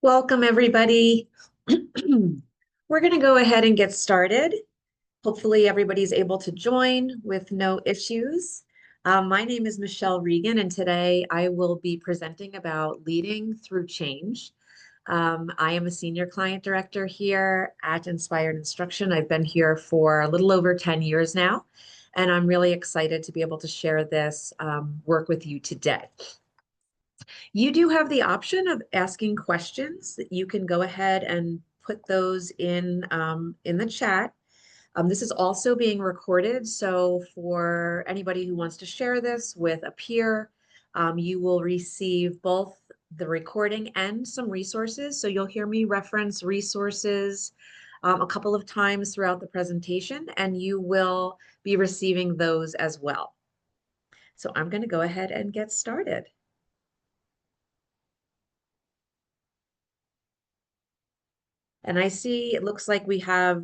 Welcome, everybody. We're going to go ahead and get started. Hopefully, everybody's able to join with no issues. My name is Michele Regan, and today I will be presenting about leading through change. I am a senior client director here at Inspired Instruction. I've been here for a little over 10 years now, and I'm really excited to be able to share this work with you today. You do have the option of asking questions. You can go ahead and put those in the chat. This is also being recorded, so for anybody who wants to share this with a peer, you will receive both the recording and some resources. So you'll hear me reference resources a couple of times throughout the presentation, and you will be receiving those as well. So I'm going to go ahead and get started. And I see it looks like we have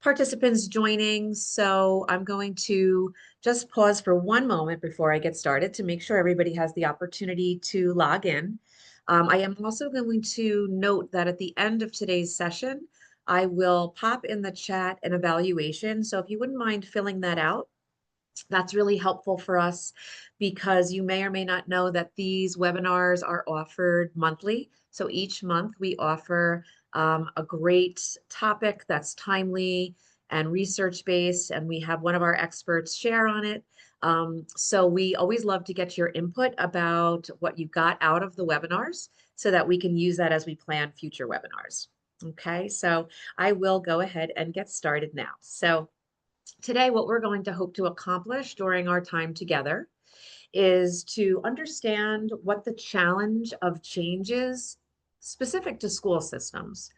participants joining. So I'm going to just pause for one moment before I get started to make sure everybody has the opportunity to log in. I am also going to note that at the end of today's session, I will pop in the chat an evaluation. So if you wouldn't mind filling that out, that's really helpful for us because you may or may not know that these webinars are offered monthly. So each month we offer a great topic that's timely and research-based, and we have one of our experts share on it. So we always love to get your input about what you got out of the webinars so that we can use that as we plan future webinars. Okay, so I will go ahead and get started now. So today, what we're going to hope to accomplish during our time together is to understand what the challenge of change is specific to school systems.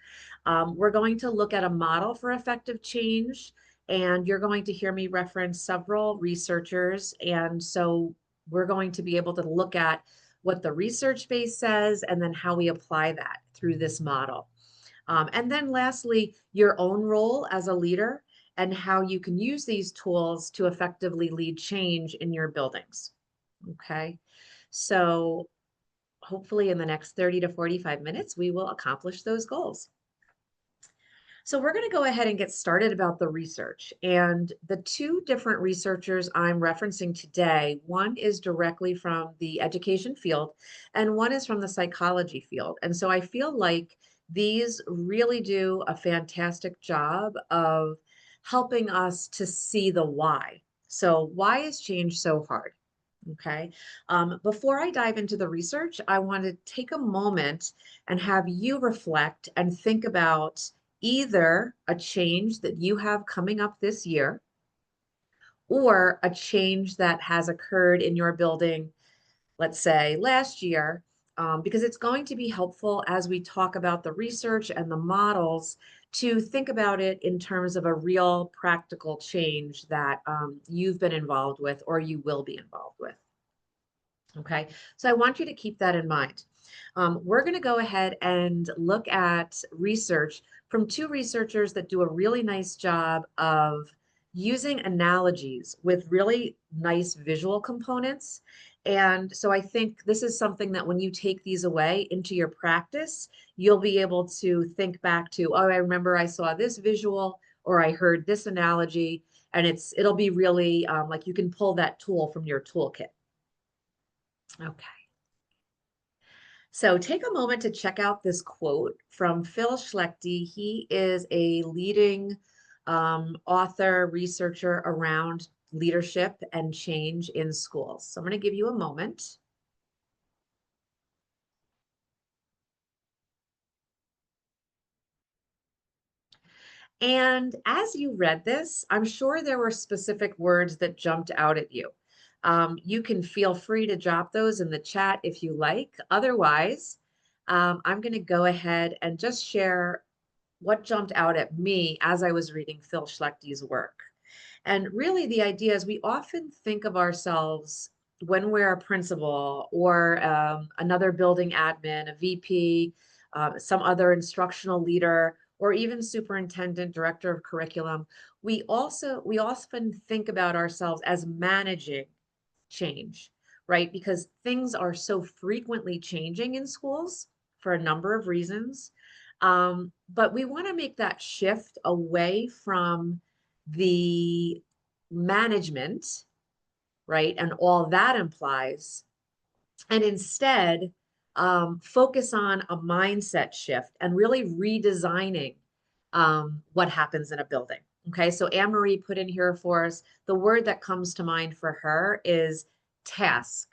We're going to look at a model for effective change, and you're going to hear me reference several researchers. And so we're going to be able to look at what the research base says and then how we apply that through this model. And then lastly, your own role as a leader and how you can use these tools to effectively lead change in your buildings. Okay, so hopefully in the next 30 to 45 minutes, we will accomplish those goals. So we're going to go ahead and get started about the research. And the two different researchers I'm referencing today, one is directly from the education field and one is from the psychology field. And so I feel like these really do a fantastic job of helping us to see the why. So why is change so hard? Okay. Before I dive into the research, I want to take a moment and have you reflect and think about either a change that you have coming up this year or a change that has occurred in your building, let's say last year, because it's going to be helpful as we talk about the research and the models to think about it in terms of a real practical change that you've been involved with or you will be involved with. Okay, so I want you to keep that in mind. We're going to go ahead and look at research from two researchers that do a really nice job of using analogies with really nice visual components. And so I think this is something that when you take these away into your practice, you'll be able to think back to, oh, I remember I saw this visual or I heard this analogy, and it'll be really like you can pull that tool from your toolkit. Okay. So take a moment to check out this quote from Phil Schlechte. He is a leading author, researcher around leadership and change in schools. So I'm going to give you a moment. And as you read this, I'm sure there were specific words that jumped out at you. You can feel free to drop those in the chat if you like. Otherwise, I'm going to go ahead and just share what jumped out at me as I was reading Phil Schlechte's work. And really, the idea is we often think of ourselves when we're a principal or another building admin, a VP, some other instructional leader, or even superintendent, director of curriculum. We often think about ourselves as managing change, right? Because things are so frequently changing in schools for a number of reasons. But we want to make that shift away from the management, right? And all that implies, and instead focus on a mindset shift and really redesigning what happens in a building. Okay, so Anne Marie put in here for us the word that comes to mind for her is task,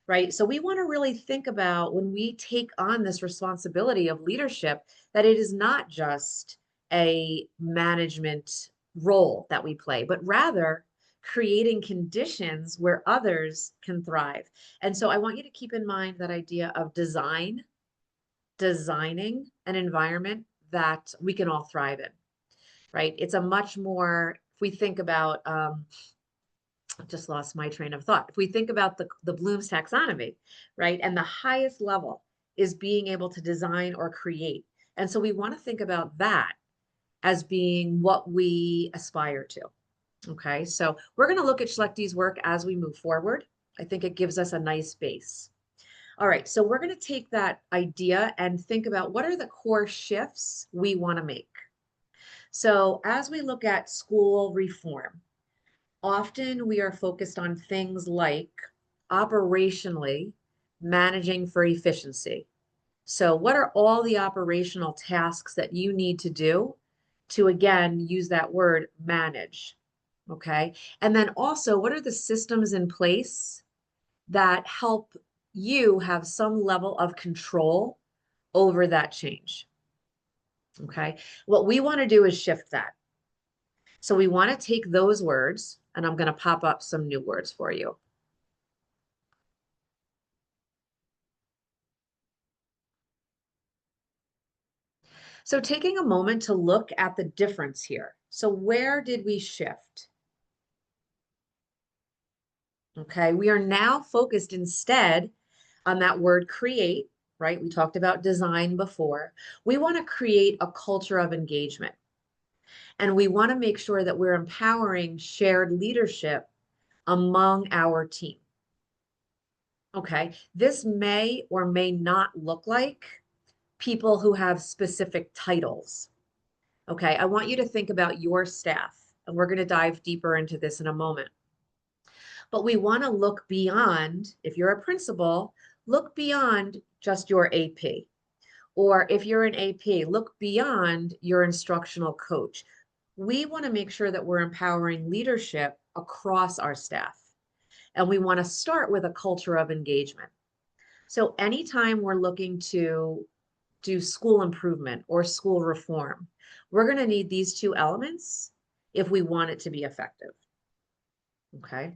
right? So we want to really think about when we take on this responsibility of leadership, that it is not just a management role that we play, but rather creating conditions where others can thrive. And so I want you to keep in mind that idea of designing an environment that we can all thrive in, right? It's a much more, if we think about, I've just lost my train of thought. If we think about the Bloom's taxonomy, right? And the highest level is being able to design or create. And so we want to think about that as being what we aspire to. Okay, so we're going to look at Schlechty's work as we move forward. I think it gives us a nice base. All right, so we're going to take that idea and think about what are the core shifts we want to make. So as we look at school reform, often we are focused on things like operationally managing for efficiency. So what are all the operational tasks that you need to do to, again, use that word manage? Okay. And then also, what are the systems in place that help you have some level of control over that change? Okay. What we want to do is shift that. So we want to take those words, and I'm going to pop up some new words for you. So taking a moment to look at the difference here. So where did we shift? Okay, we are now focused instead on that word create, right? We talked about design before. We want to create a culture of engagement. And we want to make sure that we're empowering shared leadership among our team. Okay, this may or may not look like people who have specific titles. Okay, I want you to think about your staff, and we're going to dive deeper into this in a moment. But we want to look beyond, if you're a principal, look beyond just your AP. Or if you're an AP, look beyond your instructional coach. We want to make sure that we're empowering leadership across our staff. And we want to start with a culture of engagement. So anytime we're looking to do school improvement or school reform, we're going to need these two elements if we want it to be effective. Okay.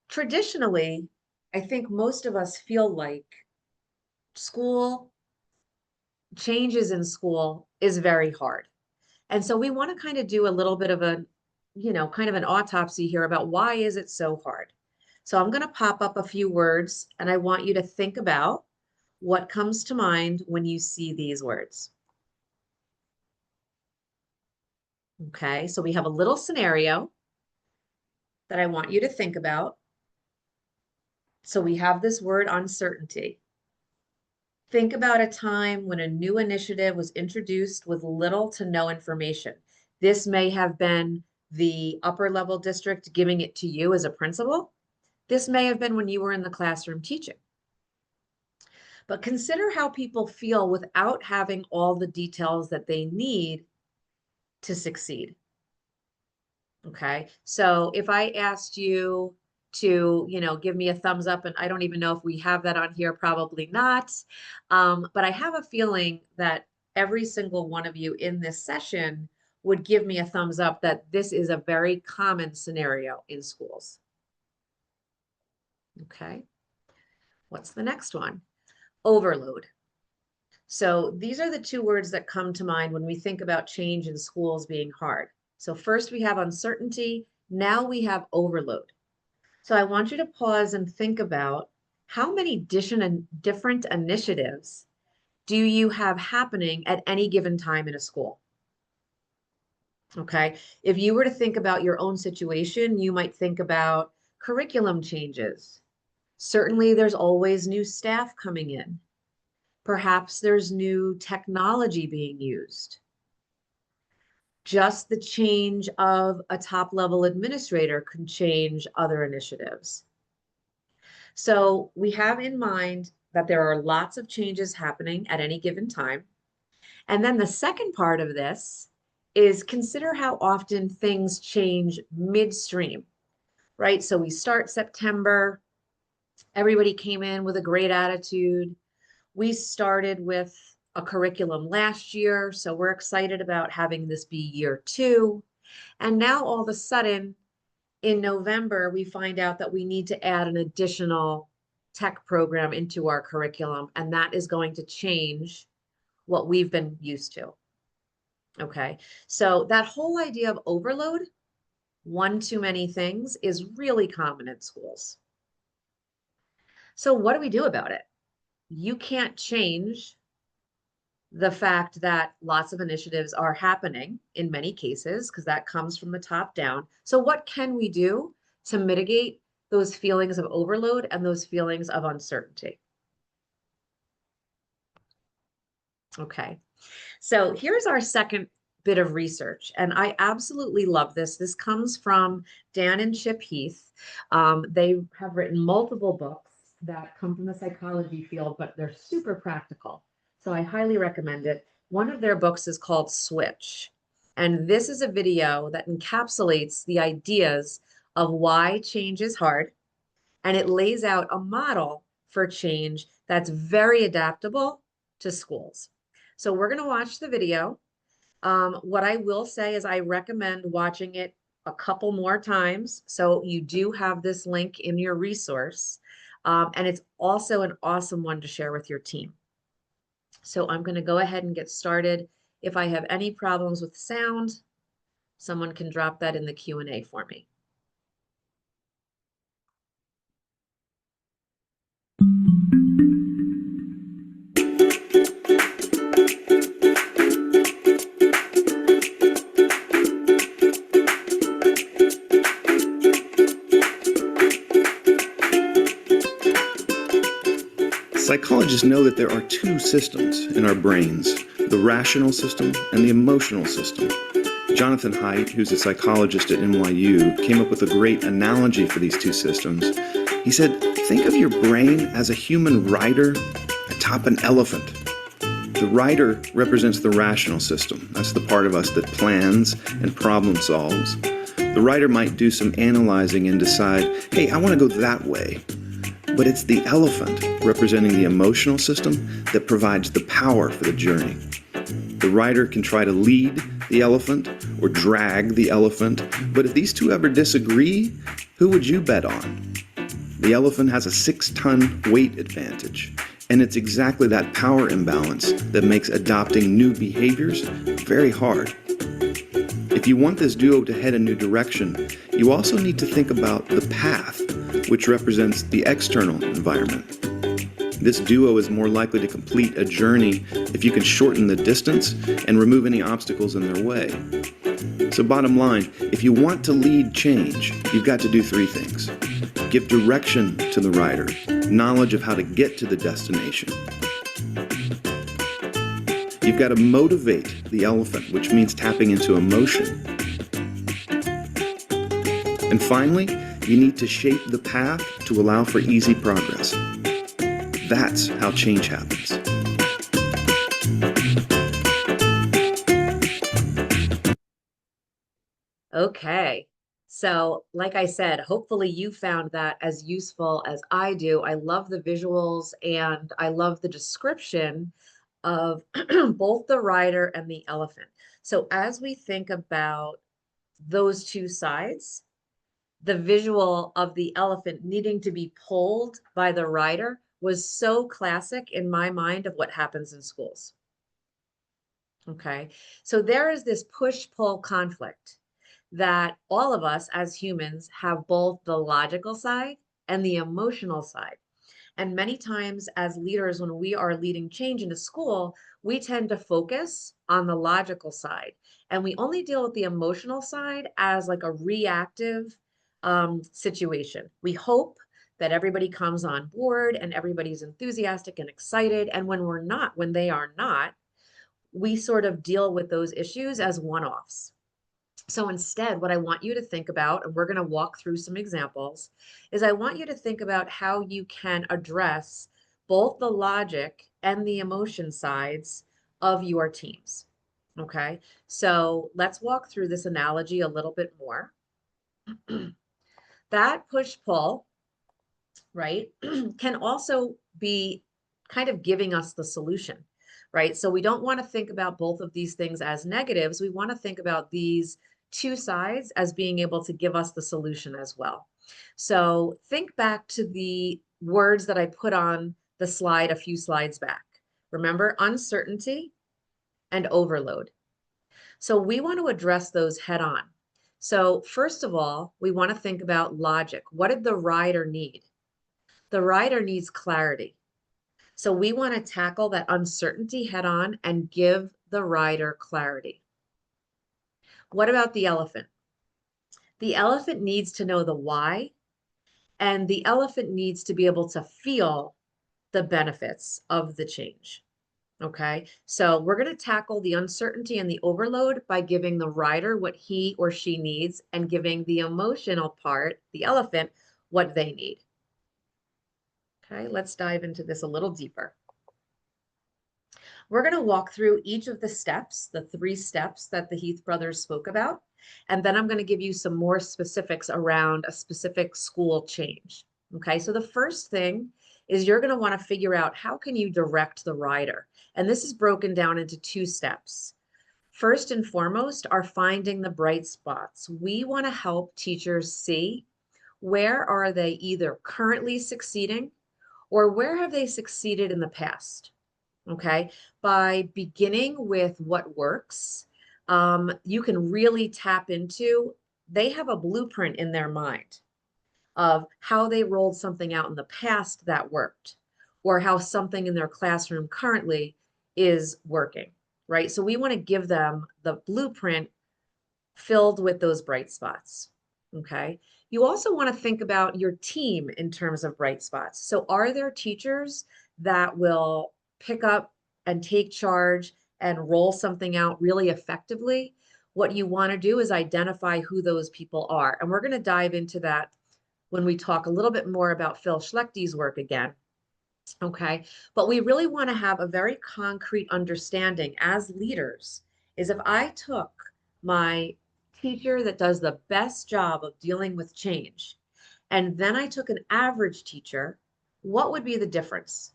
Traditionally, I think most of us feel like school changes in school is very hard. And so we want to kind of do a little bit of a, kind of an autopsy here about why is it so hard? So I'm going to pop up a few words and I want you to think about what comes to mind when you see these words. Okay, so we have a little scenario that I want you to think about. So we have this word uncertainty. Think about a time when a new initiative was introduced with little to no information. This may have been the upper level district giving it to you as a principal. This may have been when you were in the classroom teaching. But consider how people feel without having all the details that they need to succeed. Okay, so if I asked you to, give me a thumbs up, and I don't even know if we have that on here, probably not. But I have a feeling that every single one of you in this session would give me a thumbs up that this is a very common scenario in schools. Okay, what's the next one? Overload. So these are the two words that come to mind when we think about change in schools being hard. So first we have uncertainty, now we have overload. So I want you to pause and think about how many different initiatives do you have happening at any given time in a school? Okay. If you were to think about your own situation, you might think about curriculum changes, Certainly, there's always new staff coming in. Perhaps there's new technology being used. Just the change of a top level administrator can change other initiatives. So we have in mind that there are lots of changes happening at any given time. And then the second part of this is consider how often things change midstream, right? So we start September, everybody came in with a great attitude. We started with a curriculum last year, so we're excited about having this be year 2. And now all of a sudden, in November, we find out that we need to add an additional tech program into our curriculum, and that is going to change what we've been used to. Okay, so that whole idea of overload, one too many things, is really common in schools. So what do we do about it? You can't change the fact that lots of initiatives are happening in many cases, because that comes from the top down. So what can we do to mitigate those feelings of overload and those feelings of uncertainty? Okay, so here's our second bit of research, and I absolutely love this. This comes from Dan and Chip Heath. They have written multiple books that come from the psychology field, but they're super practical. So I highly recommend it. One of their books is called Switch, and this is a video that encapsulates the ideas of why change is hard, and it lays out a model for change that's very adaptable to schools. So we're going to watch the video. What I will say is I recommend watching it a couple more times. So you do have this link in your resource. And it's also an awesome one to share with your team. So I'm going to go ahead and get started. If I have any problems with sound, someone can drop that in the Q&A for me. Psychologists know that there are two systems in our brains, the rational system and the emotional system. Jonathan Haidt, who's a psychologist at NYU, came up with a great analogy for these two systems. He said, think of your brain as a human rider atop an elephant. The rider represents the rational system. That's the part of us that plans and problem solves. The rider might do some analyzing and decide, hey, I want to go that way. But it's the elephant, representing the emotional system, that provides the power for the journey. The rider can try to lead the elephant or drag the elephant, but if these two ever disagree, who would you bet on? The elephant has a 6-ton weight advantage, and it's exactly that power imbalance that makes adopting new behaviors very hard. If you want this duo to head a new direction, you also need to think about the path, which represents the external environment. This duo is more likely to complete a journey if you can shorten the distance and remove any obstacles in their way. So bottom line, if you want to lead change, you've got to do 3 things. Give direction to the rider, knowledge of how to get to the destination. You've got to motivate the elephant, which means tapping into emotion. And finally, you need to shape the path to allow for easy progress. That's how change happens. Okay. So, like I said, hopefully you found that as useful as I do. I love the visuals and I love the description of both the rider and the elephant. So, as we think about those two sides, the visual of the elephant needing to be pulled by the rider was so classic in my mind of what happens in schools. Okay, so there is this push-pull conflict that all of us as humans have both the logical side and the emotional side. And many times as leaders, when we are leading change in a school, we tend to focus on the logical side. And we only deal with the emotional side as like a reactive situation. We hope that everybody comes on board and everybody's enthusiastic and excited. And when they are not, we sort of deal with those issues as one-offs. So instead, what I want you to think about, and we're going to walk through some examples, is I want you to think about how you can address both the logic and the emotion sides of your teams. Okay, so let's walk through this analogy a little bit more. That push-pull, right, can also be kind of giving us the solution, right? So we don't want to think about both of these things as negatives. We want to think about these two sides as being able to give us the solution as well. So think back to the words that I put on the slide a few slides back. Remember, uncertainty and overload. So we want to address those head on. So first of all, we want to think about logic. What did the rider need? The rider needs clarity. So we want to tackle that uncertainty head on and give the rider clarity. What about the elephant? The elephant needs to know the why, and the elephant needs to be able to feel the benefits of the change. Okay, so we're going to tackle the uncertainty and the overload by giving the rider what he or she needs and giving the emotional part, the elephant, what they need. Okay, let's dive into this a little deeper. We're going to walk through each of the steps, the 3 steps that the Heath brothers spoke about, and then I'm going to give you some more specifics around a specific school change. Okay, so the first thing is you're going to want to figure out how can you direct the rider, and this is broken down into 2 steps. First and foremost are finding the bright spots. We want to help teachers see where are they either currently succeeding or where have they succeeded in the past. Okay, by beginning with what works, you can really tap into, they have a blueprint in their mind of how they rolled something out in the past that worked, or how something in their classroom currently is working, right? So we want to give them the blueprint filled with those bright spots. Okay. You also want to think about your team in terms of bright spots. So, are there teachers that will pick up and take charge and roll something out really effectively? What you want to do is identify who those people are. And we're going to dive into that when we talk a little bit more about Phil Schlechty's work again. Okay. But we really want to have a very concrete understanding as leaders is if I took my teacher that does the best job of dealing with change, and then I took an average teacher, what would be the difference?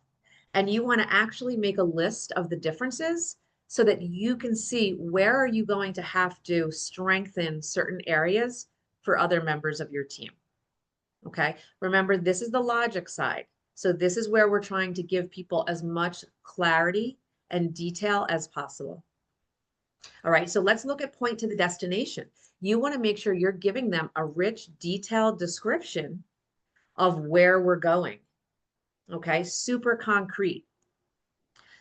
And you want to actually make a list of the differences so that you can see where are you going to have to strengthen certain areas for other members of your team. Okay. Remember, this is the logic side. So this is where we're trying to give people as much clarity and detail as possible. All right, so let's look at point to the destination. You want to make sure you're giving them a rich, detailed description of where we're going. Okay, super concrete.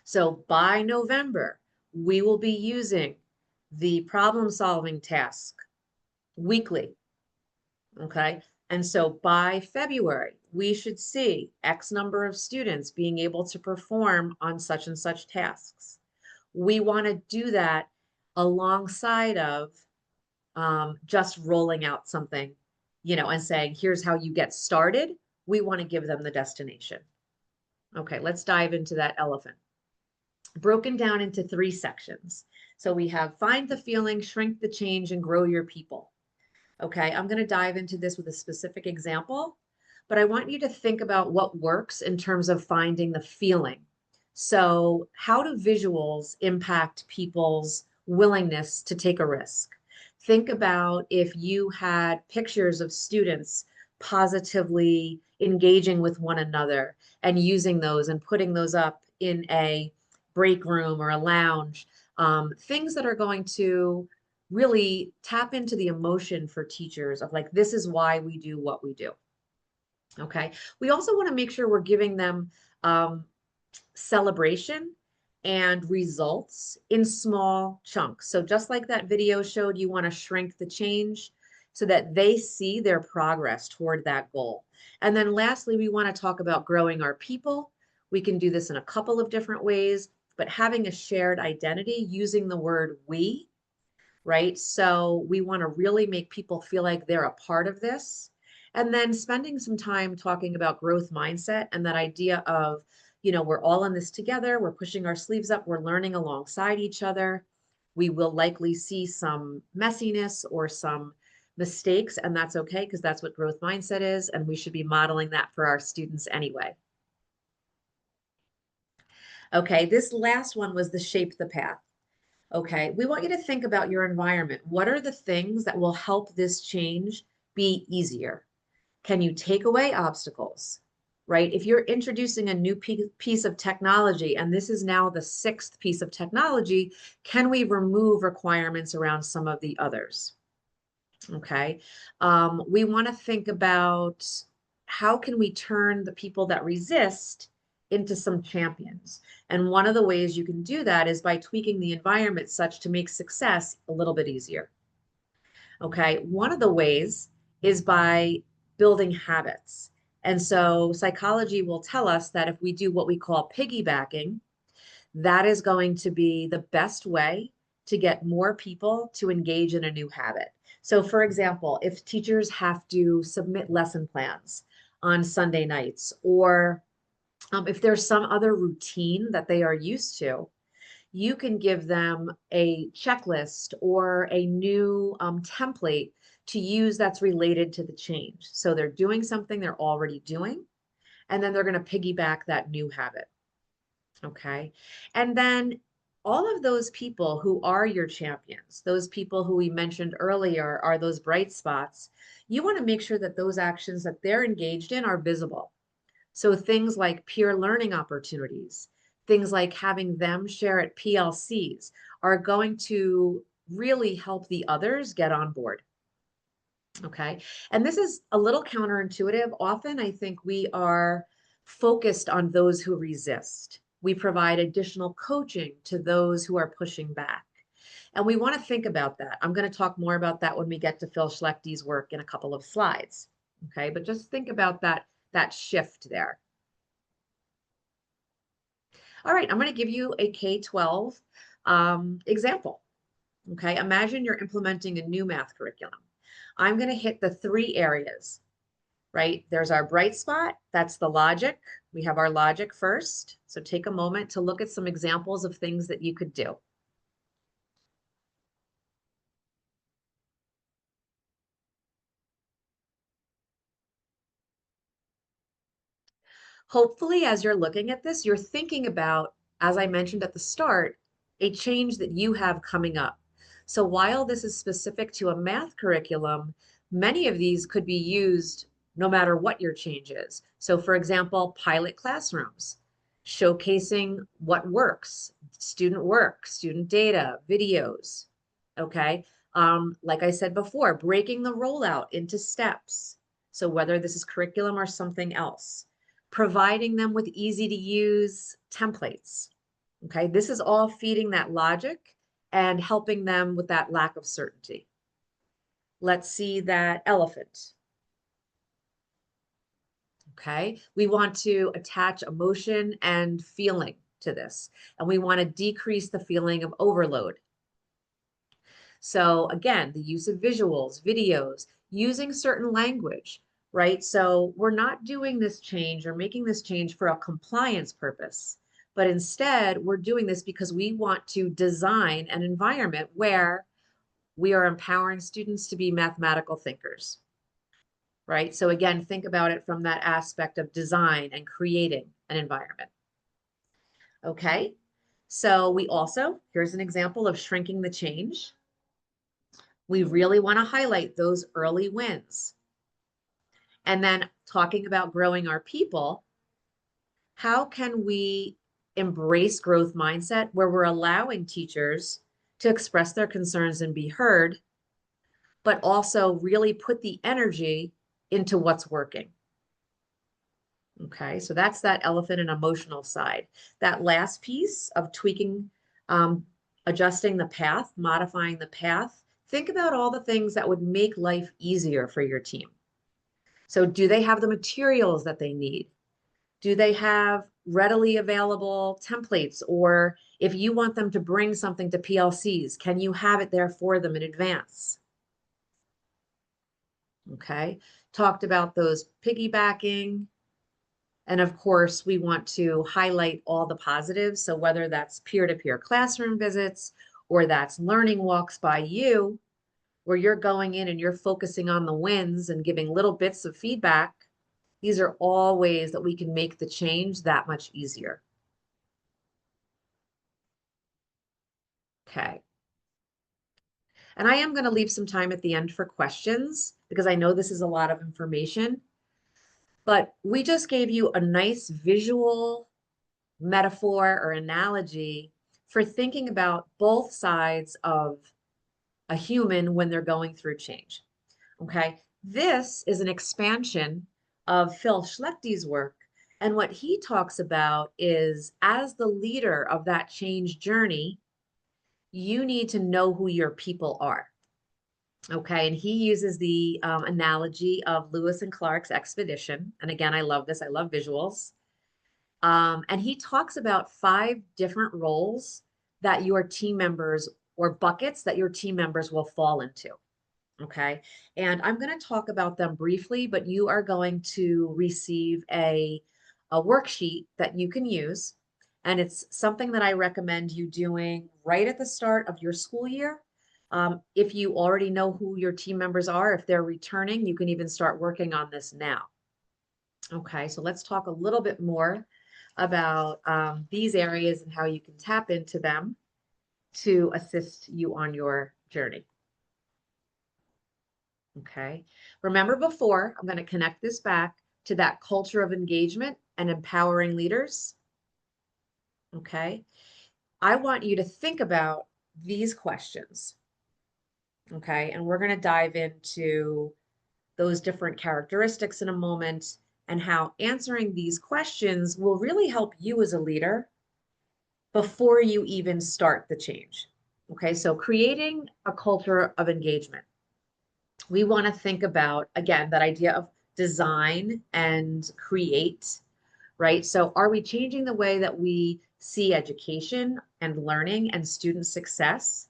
So by November, we will be using the problem solving task weekly. Okay, and so by February, we should see X number of students being able to perform on such and such tasks. We want to do that alongside of just rolling out something, and saying, here's how you get started. We want to give them the destination. Okay, let's dive into that elephant. Broken down into 3 sections. So we have find the feeling, shrink the change, and grow your people. Okay, I'm going to dive into this with a specific example, but I want you to think about what works in terms of finding the feeling. So, how do visuals impact people's willingness to take a risk? Think about if you had pictures of students positively engaging with one another and using those and putting those up in a break room or a lounge, things that are going to really tap into the emotion for teachers of like, this is why we do what we do. Okay. We also want to make sure we're giving them celebration and results in small chunks. So just like that video showed, you want to shrink the change. so that they see their progress toward that goal. And then lastly, we want to talk about growing our people. We can do this in a couple of different ways, but having a shared identity using the word we, right? So we want to really make people feel like they're a part of this. And then spending some time talking about growth mindset and that idea of, we're all in this together, we're pushing our sleeves up, we're learning alongside each other. We will likely see some messiness or some mistakes, and that's okay because that's what growth mindset is. And we should be modeling that for our students anyway. Okay, this last one was the shape the path. Okay, we want you to think about your environment. What are the things that will help this change be easier? Can you take away obstacles? Right? If you're introducing a new piece of technology, and this is now the sixth piece of technology, can we remove requirements around some of the others? Okay. We want to think about how can we turn the people that resist into some champions. And one of the ways you can do that is by tweaking the environment such to make success a little bit easier. Okay. One of the ways is by building habits. And so psychology will tell us that if we do what we call piggybacking, that is going to be the best way to get more people to engage in a new habit. So, for example, if teachers have to submit lesson plans on Sunday nights, or if there's some other routine that they are used to, you can give them a checklist or a new template to use that's related to the change. So they're doing something they're already doing, and then they're going to piggyback that new habit. Okay. And then all of those people who are your champions, those people who we mentioned earlier are those bright spots, you want to make sure that those actions that they're engaged in are visible. So things like peer learning opportunities, things like having them share at PLCs are going to really help the others get on board. Okay. And this is a little counterintuitive. Often I think we are focused on those who resist. We provide additional coaching to those who are pushing back. And we want to think about that. I'm going to talk more about that when we get to Phil Schlechty's work in a couple of slides. Okay. But just think about that shift there. All right. I'm going to give you a K-12 example. Okay. Imagine you're implementing a new math curriculum. I'm going to hit the three areas, right? There's our bright spot. That's the logic. We have our logic first. So take a moment to look at some examples of things that you could do. Hopefully, as you're looking at this, you're thinking about, as I mentioned at the start, a change that you have coming up. So while this is specific to a math curriculum, many of these could be used no matter what your change is. So for example, pilot classrooms, showcasing what works, student work, student data, videos, okay? Like I said before, breaking the rollout into steps. So whether this is curriculum or something else, providing them with easy to use templates. Okay, this is all feeding that logic and helping them with that lack of certainty. Let's see that elephant. Okay, we want to attach emotion and feeling to this, and we want to decrease the feeling of overload. So again, the use of visuals, videos, using certain language, right? So we're not doing this change or making this change for a compliance purpose, but instead we're doing this because we want to design an environment where we are empowering students to be mathematical thinkers, right? So again, think about it from that aspect of design and creating an environment. Okay, so we also, here's an example of shrinking the change. We really want to highlight those early wins. And then talking about growing our people, how can we embrace growth mindset where we're allowing teachers to express their concerns and be heard, but also really put the energy into what's working? Okay, so that's that elephant and emotional side. That last piece of tweaking, adjusting the path, modifying the path, think about all the things that would make life easier for your team. So do they have the materials that they need? Do they have readily available templates? Or if you want them to bring something to PLCs, can you have it there for them in advance? Okay. Talked about those piggybacking. And of course, we want to highlight all the positives. So whether that's peer-to-peer classroom visits or that's learning walks by you, where you're going in and you're focusing on the wins and giving little bits of feedback, these are all ways that we can make the change that much easier. Okay. And I am going to leave some time at the end for questions because I know this is a lot of information, but we just gave you a nice visual metaphor or analogy for thinking about both sides of a human when they're going through change. Okay. This is an expansion of Phil Schlechty's work. And what he talks about is as the leader of that change journey, you need to know who your people are. Okay. And he uses the analogy of Lewis and Clark's expedition. And again, I love this. I love visuals. And he talks about 5 different roles that your team members or buckets that your team members will fall into. Okay. And I'm going to talk about them briefly, but you are going to receive a worksheet that you can use. And it's something that I recommend you doing right at the start of your school year. If you already know who your team members are, if they're returning, you can even start working on this now. Okay, so let's talk a little bit more about these areas and how you can tap into them to assist you on your journey. Okay, remember before, I'm going to connect this back to that culture of engagement and empowering leaders. Okay, I want you to think about these questions. Okay, and we're going to dive into those different characteristics in a moment and how answering these questions will really help you as a leader before you even start the change. Okay, so creating a culture of engagement. We want to think about, again, that idea of design and create, right? So are we changing the way that we see education and learning and student success?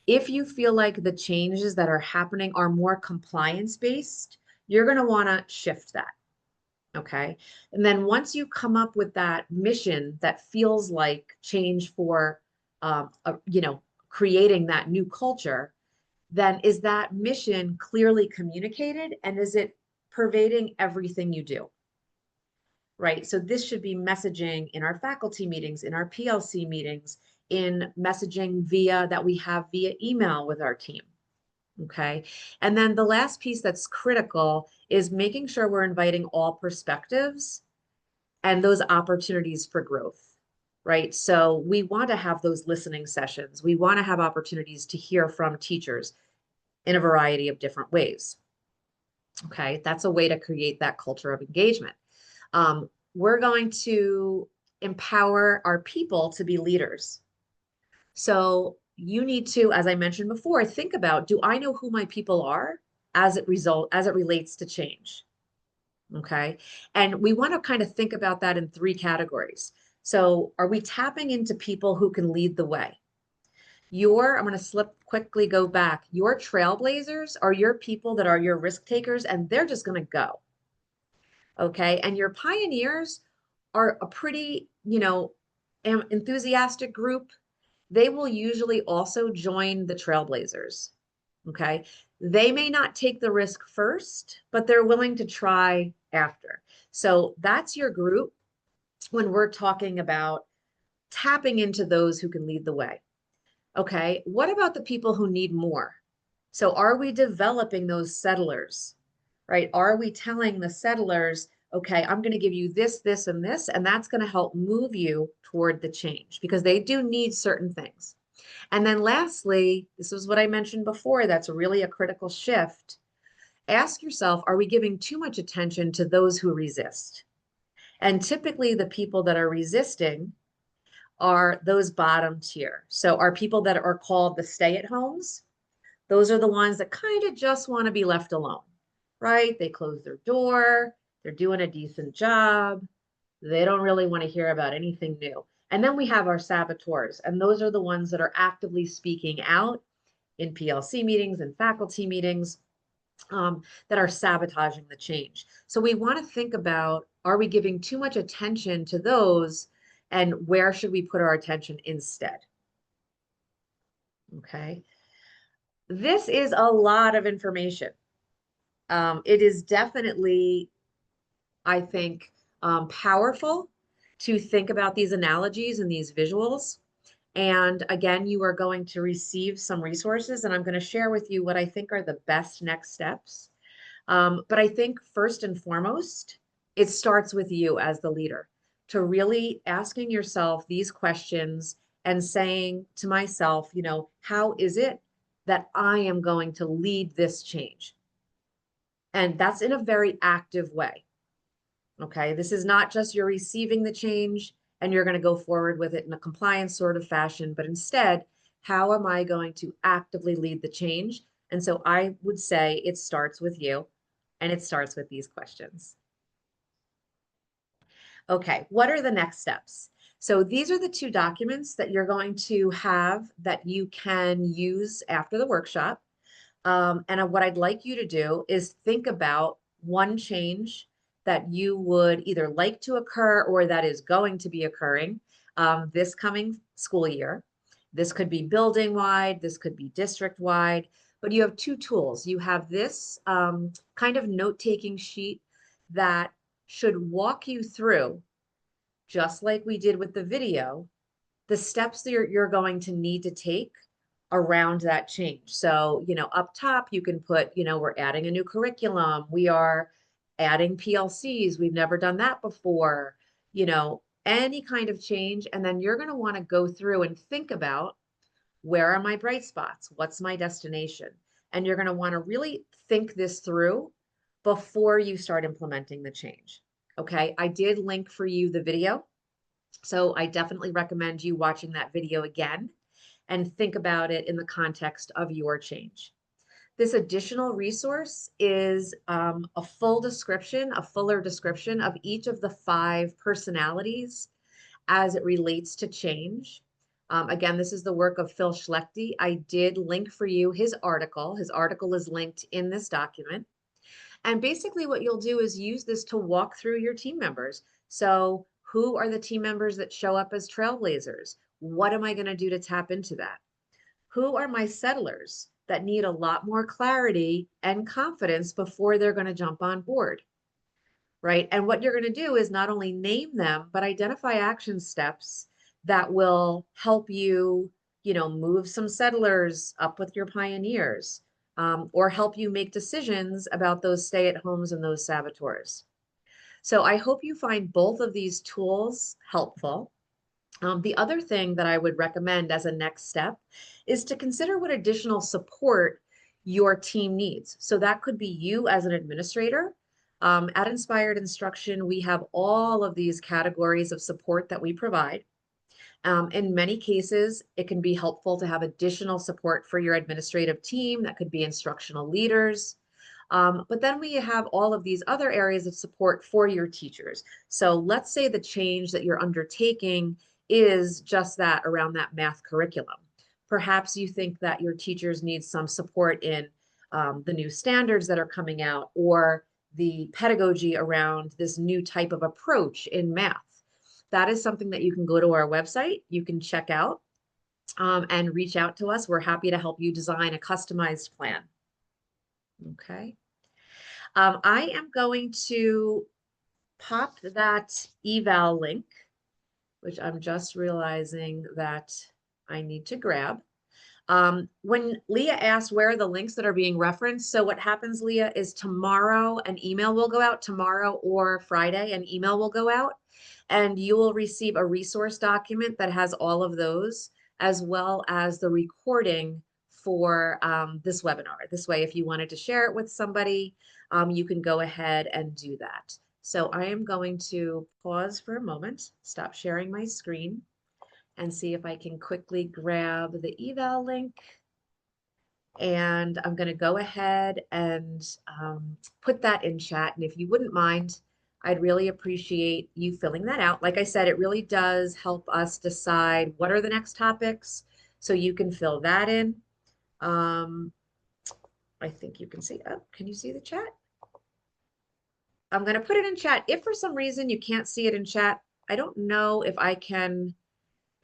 If you feel like the changes that are happening are more compliance based, you're going to want to shift that. Okay. And then once you come up with that mission that feels like change for, creating that new culture, then is that mission clearly communicated and is it pervading everything you do? Right. So this should be messaging in our faculty meetings, in our PLC meetings, in messaging that we have via email with our team. Okay. And then the last piece that's critical is making sure we're inviting all perspectives and those opportunities for growth. Right. So we want to have those listening sessions. We want to have opportunities to hear from teachers in a variety of different ways. Okay. That's a way to create that culture of engagement. We're going to empower our people to be leaders. So you need to, as I mentioned before, think about, do I know who my people are as it relates to change? Okay. And we want to kind of think about that in 3 categories. So are we tapping into people who can lead the way? I'm going to quickly go back. Your trailblazers are your people that are your risk takers, and they're just going to go. Okay. And your pioneers are a pretty, enthusiastic group. They will usually also join the trailblazers. Okay. They may not take the risk first, but they're willing to try after. So that's your group when we're talking about tapping into those who can lead the way. Okay. What about the people who need more? So are we developing those settlers, right? Are we telling the settlers, okay, I'm going to give you this, this, and this, and that's going to help move you toward the change because they do need certain things. And then lastly, this was what I mentioned before, that's really a critical shift. Ask yourself, are we giving too much attention to those who resist? And typically the people that are resisting are those bottom tier. So are people that are called the stay-at-homes. Those are the ones that kind of just want to be left alone, right? They close their door, they're doing a decent job, they don't really want to hear about anything new. And then we have our saboteurs, and those are the ones that are actively speaking out in PLC meetings and faculty meetings, that are sabotaging the change. So we want to think about, are we giving too much attention to those, and where should we put our attention instead? Okay. This is a lot of information. It is definitely, I think, powerful to think about these analogies and these visuals. And again, you are going to receive some resources, and I'm going to share with you what I think are the best next steps. But I think first and foremost, it starts with you as the leader to really asking yourself these questions and saying to myself, how is it that I am going to lead this change? And that's in a very active way. Okay. This is not just you're receiving the change and you're going to go forward with it in a compliance sort of fashion, but instead, how am I going to actively lead the change? And so I would say it starts with you, and it starts with these questions. Okay, what are the next steps? So these are the two documents that you're going to have that you can use after the workshop. And what I'd like you to do is think about one change that you would either like to occur or that is going to be occurring this coming school year. This could be building wide, this could be district wide, but you have two tools. You have this kind of note-taking sheet that should walk you through, just like we did with the video, the steps that you're going to need to take around that change. So, up top, you can put, we're adding a new curriculum. We are adding PLCs. We've never done that before, any kind of change. And then you're going to want to go through and think about, where are my bright spots? What's my destination? And you're going to want to really think this through before you start implementing the change. Okay. I did link for you the video. So I definitely recommend you watching that video again and think about it in the context of your change. This additional resource is a fuller description of each of the 5 personalities as it relates to change. Again, this is the work of Phil Schlechte. I did link for you his article. His article is linked in this document. And basically what you'll do is use this to walk through your team members. So who are the team members that show up as trailblazers? What am I going to do to tap into that? Who are my settlers that need a lot more clarity and confidence before they're going to jump on board? Right? And what you're going to do is not only name them, but identify action steps that will help you, move some settlers up with your pioneers, or help you make decisions about those stay-at-homes and those saboteurs. So I hope you find both of these tools helpful. The other thing that I would recommend as a next step is to consider what additional support your team needs. So that could be you as an administrator. At Inspired Instruction, we have all of these categories of support that we provide. In many cases, it can be helpful to have additional support for your administrative team. That could be instructional leaders. But then we have all of these other areas of support for your teachers. So let's say the change that you're undertaking is just that, around that math curriculum. Perhaps you think that your teachers need some support in the new standards that are coming out, or the pedagogy around this new type of approach in math. That is something that you can go to our website, you can check out, and reach out to us. We're happy to help you design a customized plan. Okay. I am going to pop that eval link, which I'm just realizing that I need to grab. When Leah asked where are the links that are being referenced, so what happens, Leah, is tomorrow an email will go out, tomorrow or Friday an email will go out, and you will receive a resource document that has all of those, as well as the recording for this webinar. This way, if you wanted to share it with somebody, you can go ahead and do that. So I am going to pause for a moment, stop sharing my screen, and see if I can quickly grab the eval link. And I'm going to go ahead and put that in chat. And if you wouldn't mind, I'd really appreciate you filling that out. Like I said, it really does help us decide what are the next topics. So you can fill that in. Um, I think you can see, oh, can you see the chat? I'm going to put it in chat. If for some reason you can't see it in chat, I don't know if I can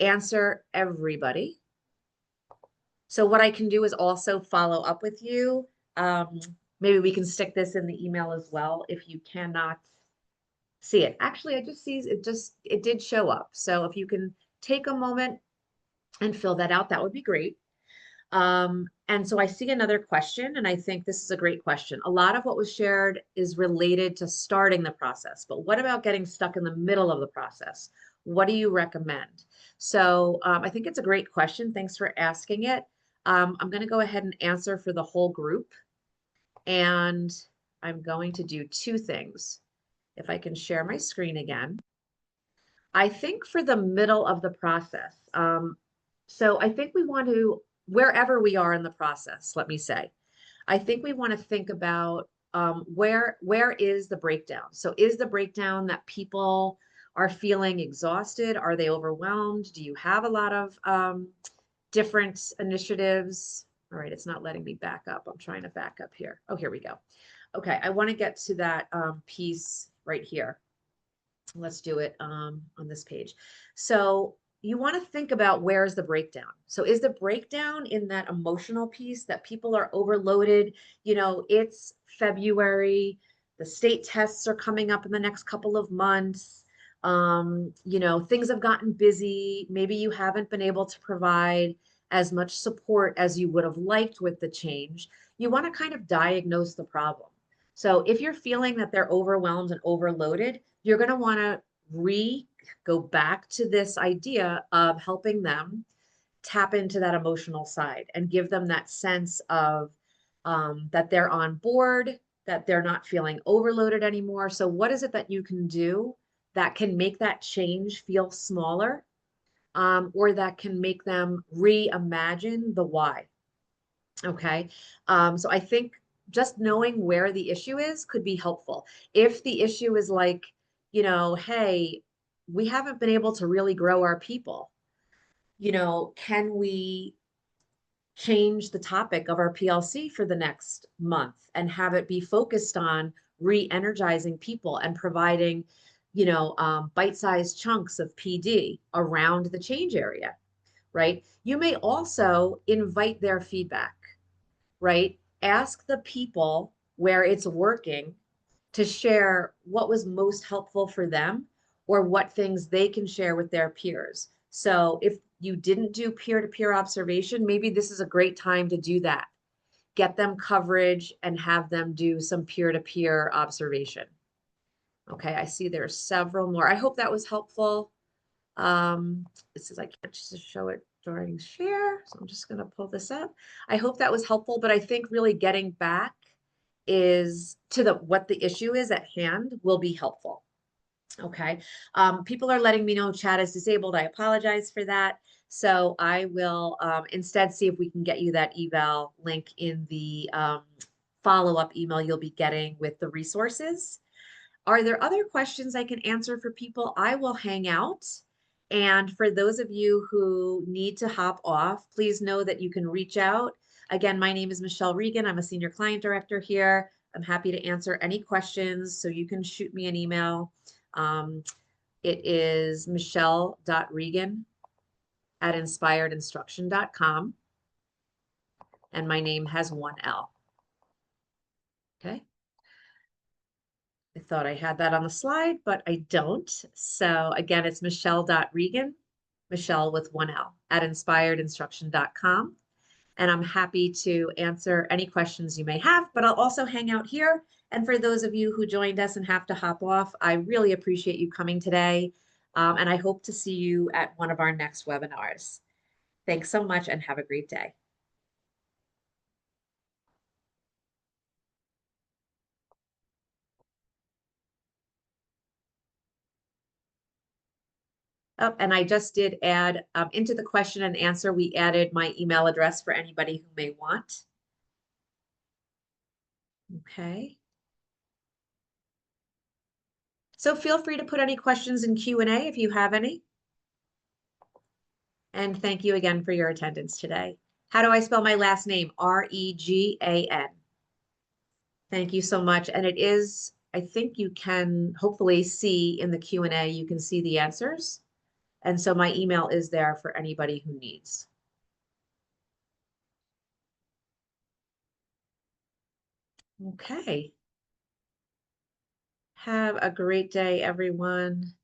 answer everybody. So what I can do is also follow up with you. Um, Maybe we can stick this in the email as well if you cannot see it. Actually, I just see it did show up. So if you can take a moment and fill that out, that would be great. And so I see another question, and I think this is a great question. A lot of what was shared is related to starting the process, but what about getting stuck in the middle of the process? What do you recommend? So I think it's a great question. Thanks for asking it. I'm going to go ahead and answer for the whole group, and I'm going to do two things. If I can share my screen again. I think for the middle of the process, so I think we want to, wherever we are in the process, let me say, I think we want to think about where is the breakdown? So is the breakdown that people are feeling exhausted? Are they overwhelmed? Do you have a lot of different initiatives? All right, it's not letting me back up. I'm trying to back up here. Oh, here we go. Okay, I want to get to that piece right here. Let's do it on this page. So you want to think about where is the breakdown. So is the breakdown in that emotional piece that people are overloaded? You know, it's February, the state tests are coming up in the next couple of months. You know, things have gotten busy. Maybe you haven't been able to provide as much support as you would have liked with the change. You want to kind of diagnose the problem. So if you're feeling that they're overwhelmed and overloaded, you're going to want to go back to this idea of helping them tap into that emotional side and give them that sense of that they're on board, that they're not feeling overloaded anymore. So, what is it that you can do that can make that change feel smaller, or that can make them reimagine the why? Okay. So I think just knowing where the issue is could be helpful. If the issue is like, you know, hey, we haven't been able to really grow our people, you know, can we change the topic of our PLC for the next month and have it be focused on re-energizing people and providing, you know, bite-sized chunks of PD around the change area, right? You may also invite their feedback, right? Ask the people where it's working to share what was most helpful for them or what things they can share with their peers. So if you didn't do peer-to-peer observation, maybe this is a great time to do that. Get them coverage and have them do some peer-to-peer observation. Okay, I see there's several more. I hope that was helpful. This is, I can't just show it during share, so I'm just going to pull this up. I hope that was helpful, but I think really getting back is to the what the issue is at hand will be helpful. Okay. People are letting me know chat is disabled. I apologize for that. So I will instead see if we can get you that eval link in the follow-up email you'll be getting with the resources. Are there other questions I can answer for people? I will hang out. And for those of you who need to hop off, please know that you can reach out. Again, my name is Michele Regan. I'm a senior client director here. I'm happy to answer any questions. So you can shoot me an email. It is michele.regan@inspiredinstruction.com. And my name has one L. Okay. I thought I had that on the slide, but I don't. So again, it's michele.regan, Michele with one L, @inspiredinstruction.com. And I'm happy to answer any questions you may have, but I'll also hang out here. And for those of you who joined us and have to hop off, I really appreciate you coming today. And I hope to see you at one of our next webinars. Thanks so much and have a great day. Oh, and I just did add into the question and answer, we added my email address for anybody who may want. Okay. So feel free to put any questions in Q&A if you have any. And thank you again for your attendance today. How do I spell my last name? Regan. Thank you so much. And it is, I think you can hopefully see in the Q&A, you can see the answers. And so my email is there for anybody who needs. Okay. Have a great day, everyone.